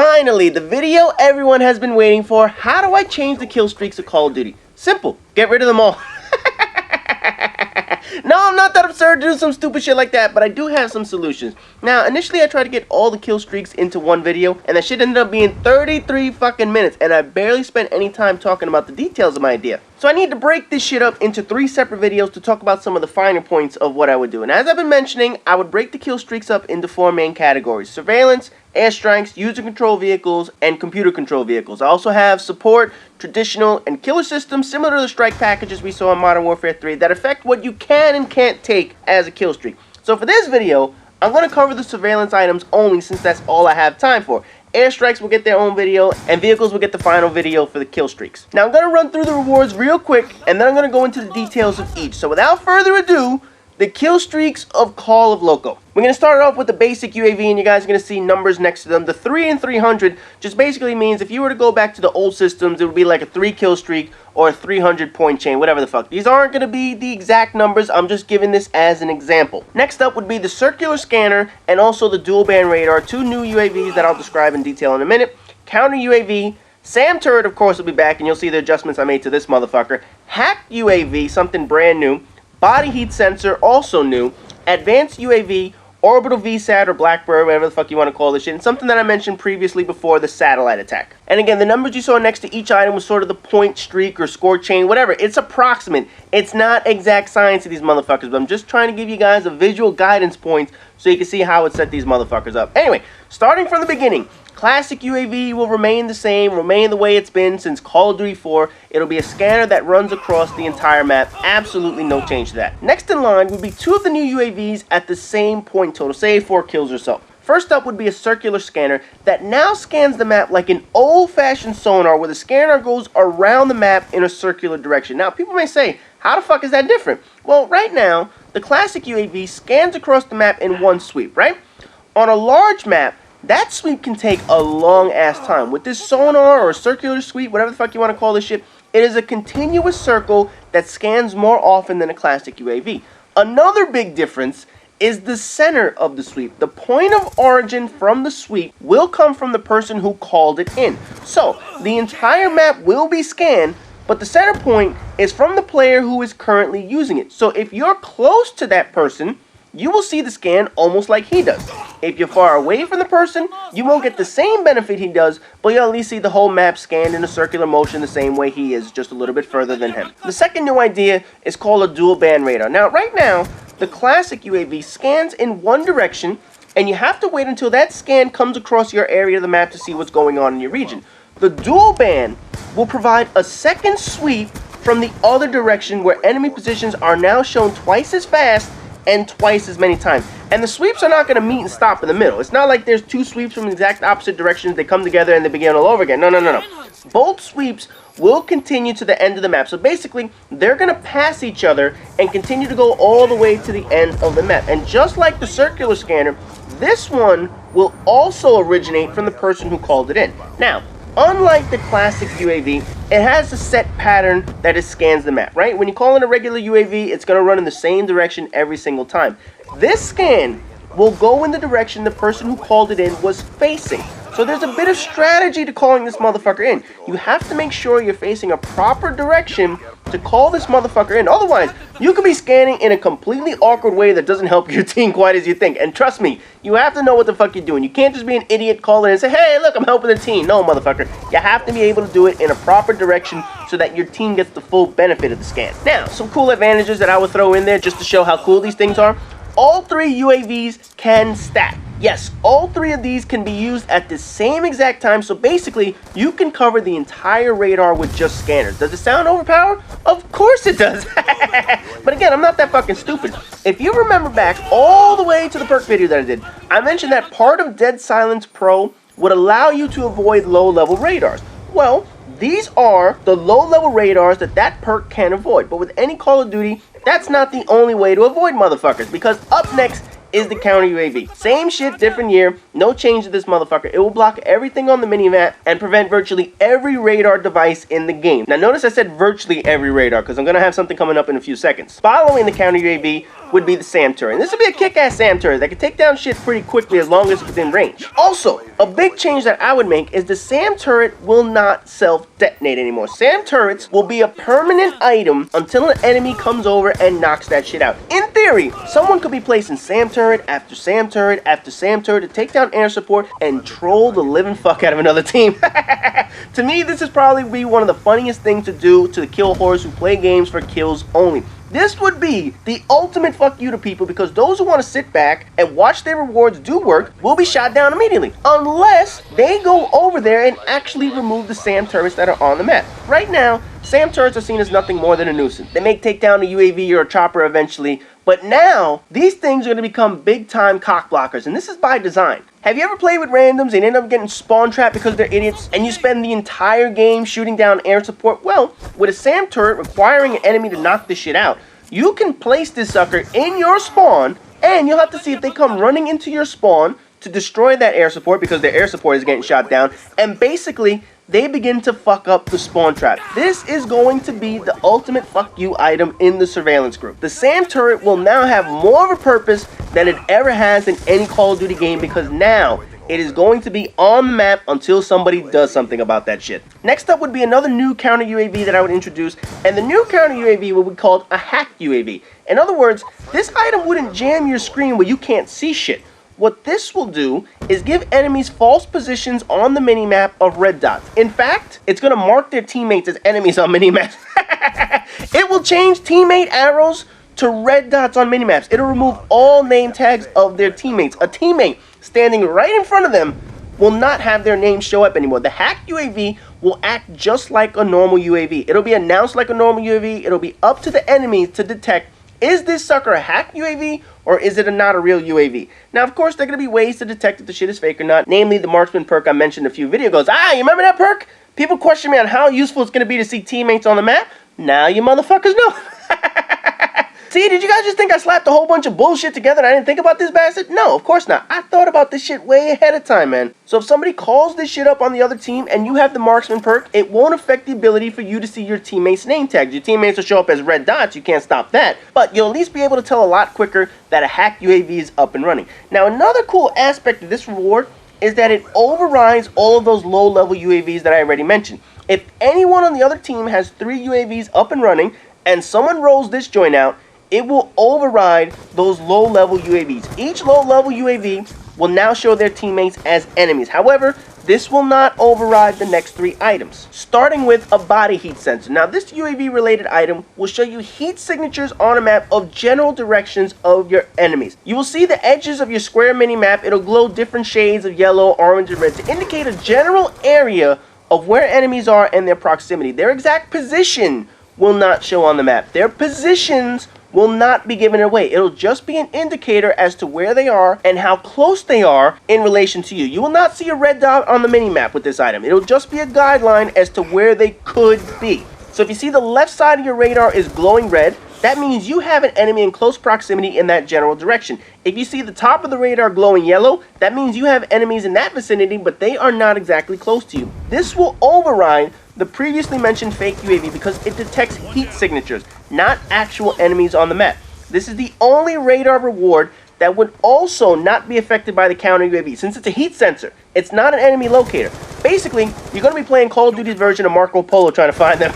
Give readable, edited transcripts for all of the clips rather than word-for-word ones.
Finally, the video everyone has been waiting for. How do I change the kill streaks of Call of Duty? Simple. Get rid of them all. No, I'm not that absurd to do some stupid shit like that, but I do have some solutions. Now, initially I tried to get all the kill streaks into one video, and that shit ended up being 33 fucking minutes, and I barely spent any time talking about the details of my idea. So I need to break this shit up into 3 separate videos to talk about some of the finer points of what I would do. And as I've been mentioning, I would break the kill streaks up into 4 main categories: surveillance, airstrikes, user control vehicles, and computer control vehicles. I also have support, traditional, and killer systems similar to the strike packages we saw in Modern Warfare 3 that affect what you can and can't take as a kill streak. So for this video, I'm going to cover the surveillance items only, since that's all I have time for. Airstrikes will get their own video, and vehicles will get the final video for the kill streaks. Now I'm going to run through the rewards real quick, and then I'm going to go into the details of each. So without further ado, the kill streaks of Call of Loco. We're going to start off with the basic UAV, and you guys are going to see numbers next to them. The 3 and 300 just basically means if you were to go back to the old systems, it would be like a 3 kill streak or a 300 point chain, whatever the fuck. These aren't going to be the exact numbers, I'm just giving this as an example. Next up would be the circular scanner and also the dual band radar, 2 new UAVs that I'll describe in detail in a minute. Counter UAV, SAM turret of course will be back, and you'll see the adjustments I made to this motherfucker. Hacked UAV, something brand new. Body heat sensor, also new. Advanced UAV, orbital VSAT or Blackbird, whatever the fuck you want to call this shit, and something that I mentioned previously before, the satellite attack. And again, the numbers you saw next to each item was sort of the point streak or score chain, whatever. It's approximate. It's not exact science to these motherfuckers, but I'm just trying to give you guys a visual guidance point so you can see how it set these motherfuckers up. Anyway, starting from the beginning, classic UAV will remain the same, remain the way it's been since Call of Duty 4. It'll be a scanner that runs across the entire map. Absolutely no change to that. Next in line would be 2 of the new UAVs at the same point total, say 4 kills or so. First up would be a circular scanner that now scans the map like an old-fashioned sonar, where the scanner goes around the map in a circular direction. Now, people may say, how the fuck is that different? Well, right now, the classic UAV scans across the map in one sweep, right? On a large map, that sweep can take a long ass time. With this sonar or circular sweep, whatever the fuck you want to call this shit, it is a continuous circle that scans more often than a classic UAV. Another big difference is the center of the sweep. The point of origin from the sweep will come from the person who called it in. So, the entire map will be scanned, but the center point is from the player who is currently using it. So if you're close to that person, you will see the scan almost like he does. If you're far away from the person, you won't get the same benefit he does, but you'll at least see the whole map scanned in a circular motion the same way he is, just a little bit further than him. The second new idea is called a dual band radar. Now, right now, the classic UAV scans in one direction, and you have to wait until that scan comes across your area of the map to see what's going on in your region. The dual band will provide a second sweep from the other direction, where enemy positions are now shown twice as fast and twice as many times. And the sweeps are not going to meet and stop in the middle. It's not like there's 2 sweeps from the exact opposite directions, they come together and they begin all over again. No. Both sweeps will continue to the end of the map. So basically, they're going to pass each other and continue to go all the way to the end of the map. And just like the circular scanner, this one will also originate from the person who called it in. Now, unlike the classic UAV, it has a set pattern that it scans the map, right? When you call in a regular UAV, it's going to run in the same direction every single time. This scan will go in the direction the person who called it in was facing. So there's a bit of strategy to calling this motherfucker in. You have to make sure you're facing a proper direction to call this motherfucker in. Otherwise, you could be scanning in a completely awkward way that doesn't help your team quite as you think. And trust me, you have to know what the fuck you're doing. You can't just be an idiot, call in and say, hey, look, I'm helping the team. No, motherfucker. You have to be able to do it in a proper direction so that your team gets the full benefit of the scan. Now, some cool advantages that I would throw in there just to show how cool these things are. All 3 UAVs can stack. Yes, all 3 of these can be used at the same exact time, so basically, you can cover the entire radar with just scanners. Does it sound overpowered? Of course it does. But again, I'm not that fucking stupid. If you remember back all the way to the perk video that I did, I mentioned that part of Dead Silence Pro would allow you to avoid low-level radars. Well, these are the low-level radars that perk can avoid. But with any Call of Duty, that's not the only way to avoid motherfuckers, because up next is the counter UAV. Same shit, different year, no change to this motherfucker. It will block everything on the minimap and prevent virtually every radar device in the game. Now notice I said virtually every radar, because I'm going to have something coming up in a few seconds. Following the counter UAV would be the SAM turret. And this would be a kick-ass SAM turret that can take down shit pretty quickly as long as it's within range. Also, a big change that I would make is the SAM turret will not self-detonate anymore. SAM turrets will be a permanent item until an enemy comes over and knocks that shit out. In theory, someone could be placing SAM turret after SAM turret after SAM turret to take down air support and troll the living fuck out of another team. To me, this is probably be one of the funniest things to do to the kill whores who play games for kills only. This would be the ultimate fuck you to people, because those who want to sit back and watch their rewards do work will be shot down immediately. Unless they go over there and actually remove the SAM turrets that are on the map. Right now, SAM turrets are seen as nothing more than a nuisance. They may take down a UAV or a chopper eventually, but now these things are going to become big time cock blockers, and this is by design. Have you ever played with randoms and end up getting spawn trapped because they're idiots, and you spend the entire game shooting down air support? Well, with a SAM turret requiring an enemy to knock this shit out, you can place this sucker in your spawn, and you'll have to see if they come running into your spawn to destroy that air support because their air support is getting shot down, and basically they begin to fuck up the spawn trap. This is going to be the ultimate fuck you item in the surveillance group. The SAM turret will now have more of a purpose than it ever has in any Call of Duty game, because now it is going to be on the map until somebody does something about that shit. Next up would be another new counter UAV that I would introduce, and the new counter UAV will be called a hack UAV. In other words, this item wouldn't jam your screen where you can't see shit. What this will do is give enemies false positions on the minimap of red dots. In fact, it's going to mark their teammates as enemies on minimaps. It will change teammate arrows to red dots on minimaps. It'll remove all name tags of their teammates. A teammate standing right in front of them will not have their name show up anymore. The hack UAV will act just like a normal UAV. It'll be announced like a normal UAV. It'll be up to the enemies to detect, is this sucker a hack UAV or is it not a real UAV? Now, of course, there are going to be ways to detect if the shit is fake or not, namely the marksman perk I mentioned a few videos ago. You remember that perk? People question me on how useful it's going to be to see teammates on the map. Now you motherfuckers know. See, did you guys just think I slapped a whole bunch of bullshit together and I didn't think about this bastard? No, of course not. I thought about this shit way ahead of time, man. So if somebody calls this shit up on the other team and you have the marksman perk, it won't affect the ability for you to see your teammates' name tags. Your teammates will show up as red dots. You can't stop that. But you'll at least be able to tell a lot quicker that a hack UAV is up and running. Now, another cool aspect of this reward is that it overrides all of those low-level UAVs that I already mentioned. If anyone on the other team has 3 UAVs up and running and someone rolls this joint out, it will override those low-level UAVs. Each low-level UAV will now show their teammates as enemies. However, this will not override the next 3 items, starting with a body heat sensor. Now, this UAV-related item will show you heat signatures on a map of general directions of your enemies. You will see the edges of your square mini-map. It'll glow different shades of yellow, orange, and red to indicate a general area of where enemies are and their proximity. Their exact position will not show on the map. Their positions will not be given away. It'll just be an indicator as to where they are and how close they are in relation to you. You will not see a red dot on the mini-map with this item. It'll just be a guideline as to where they could be. So if you see the left side of your radar is glowing red, that means you have an enemy in close proximity in that general direction. If you see the top of the radar glowing yellow, that means you have enemies in that vicinity, but they are not exactly close to you. This will override the previously mentioned fake UAV because it detects heat signatures, not actual enemies on the map. This is the only radar reward that would also not be affected by the counter UAV. Since it's a heat sensor, it's not an enemy locator. Basically, you're going to be playing Call of Duty's version of Marco Polo trying to find them.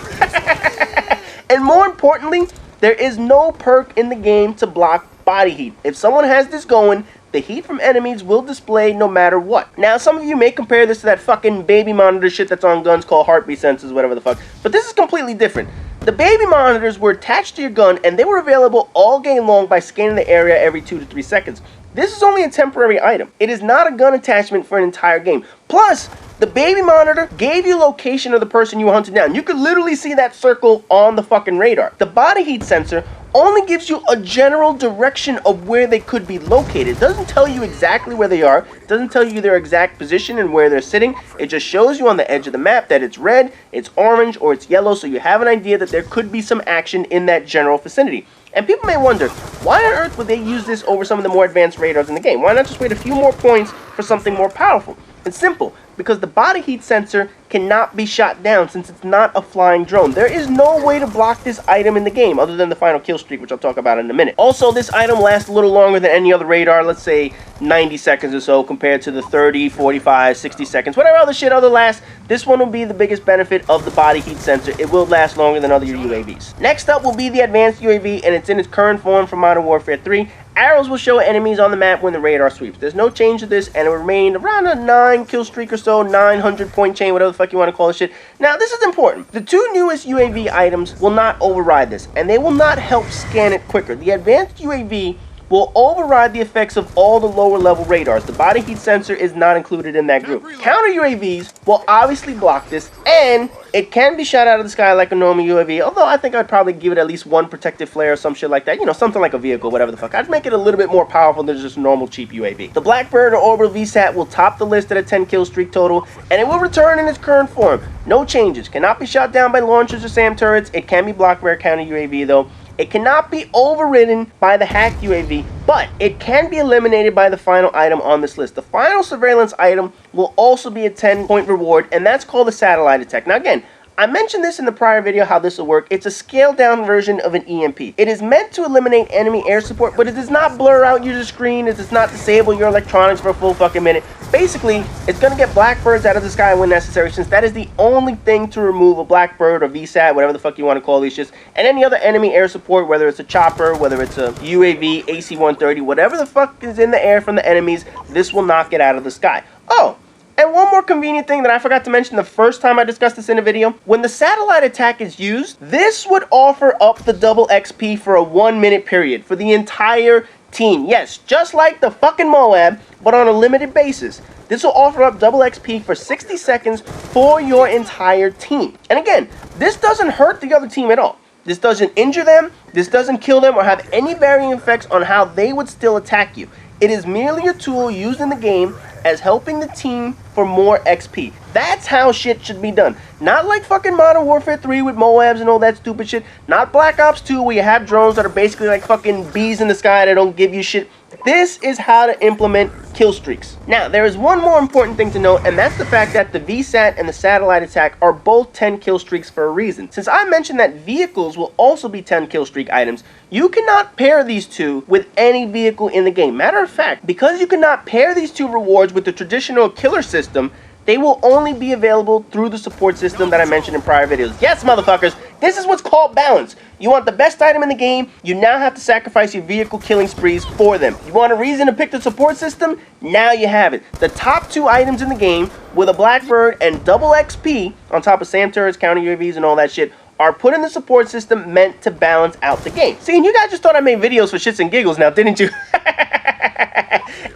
And more importantly, there is no perk in the game to block body heat. If someone has this going, the heat from enemies will display no matter what. Now, some of you may compare this to that fucking baby monitor shit that's on guns called heartbeat sensors, whatever the fuck. But this is completely different. The baby monitors were attached to your gun, and they were available all game long by scanning the area every 2 to 3 seconds. This is only a temporary item. It is not a gun attachment for an entire game. Plus, the baby monitor gave you location of the person you were hunting down. You could literally see that circle on the fucking radar. The body heat sensor only gives you a general direction of where they could be located. It doesn't tell you exactly where they are. It doesn't tell you their exact position and where they're sitting. It just shows you on the edge of the map that it's red, it's orange, or it's yellow, so you have an idea that there could be some action in that general vicinity. And people may wonder, why on earth would they use this over some of the more advanced radars in the game? Why not just wait a few more points for something more powerful? It's simple. because the body heat sensor cannot be shot down since it's not a flying drone. There is no way to block this item in the game other than the final kill streak, which I'll talk about in a minute. Also, this item lasts a little longer than any other radar, let's say 90 seconds or so compared to the 30, 45, 60 seconds, whatever other shit other lasts. This one will be the biggest benefit of the body heat sensor. It will last longer than other UAVs. Next up will be the advanced UAV, and it's in its current form from Modern Warfare 3. Arrows will show enemies on the map when the radar sweeps. There's no change to this, and it will remain around a 9 kill streak or so, 900 point chain, whatever the fuck you want to call this shit. Now, this is important. The two newest UAV items will not override this, and they will not help scan it quicker. The advanced UAV will override the effects of all the lower level radars. The body heat sensor is not included in that group. Counter UAVs will obviously block this, and it can be shot out of the sky like a normal UAV, although I think I'd probably give it at least one protective flare or some shit like that. You know, something like a vehicle, whatever the fuck. I'd make it a little bit more powerful than just a normal cheap UAV. The Blackbird or Orbital VSAT will top the list at a 10 kill streak total, and it will return in its current form. No changes. Cannot be shot down by launchers or SAM turrets. It can be blocked by a counter UAV though. It cannot be overridden by the hacked UAV, but it can be eliminated by the final item on this list. The final surveillance item will also be a 10-point reward, and that's called the satellite attack. Now again, I mentioned this in the prior video how this will work. It's a scaled down version of an EMP. It is meant to eliminate enemy air support, but it does not blur out your screen. It does not disable your electronics for a full fucking minute. Basically, it's going to get blackbirds out of the sky when necessary, since that is the only thing to remove a blackbird or VSAT, whatever the fuck you want to call these shits, and any other enemy air support, whether it's a chopper, whether it's a UAV, AC-130, whatever the fuck is in the air from the enemies, this will knock it out of the sky. Oh! And one more convenient thing that I forgot to mention the first time I discussed this in a video. When the satellite attack is used, this would offer up the double XP for a 1-minute period for the entire team. Yes, just like the fucking Moab, but on a limited basis. This will offer up double XP for 60 seconds for your entire team. And again, this doesn't hurt the other team at all. This doesn't injure them, this doesn't kill them or have any varying effects on how they would still attack you. It is merely a tool used in the game as helping the team for more XP. That's how shit should be done. Not like fucking Modern Warfare 3 with Moabs and all that stupid shit. Not Black Ops 2 where you have drones that are basically like fucking bees in the sky that don't give you shit. This is how to implement kill streaks. Now, there is one more important thing to note, and that's the fact that the VSAT and the satellite attack are both 10 kill streaks for a reason. Since I mentioned that vehicles will also be 10 kill streak items, you cannot pair these two with any vehicle in the game. Matter of fact, because you cannot pair these two rewards with the traditional killer system, they will only be available through the support system that I mentioned in prior videos. Yes, motherfuckers, this is what's called balance. You want the best item in the game, you now have to sacrifice your vehicle killing sprees for them. You want a reason to pick the support system? Now you have it. The top two items in the game, with a Blackbird and double XP, on top of SAM turrets, counter UAVs, and all that shit, are put in the support system meant to balance out the game. See, and you guys just thought I made videos for shits and giggles now, didn't you?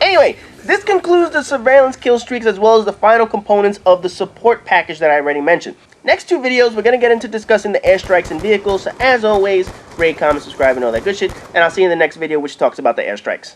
Anyway, this concludes the surveillance kill streaks as well as the final components of the support package that I already mentioned. Next two videos, we're going to get into discussing the airstrikes and vehicles. So as always, rate, comment, subscribe, and all that good shit. And I'll see you in the next video, which talks about the airstrikes.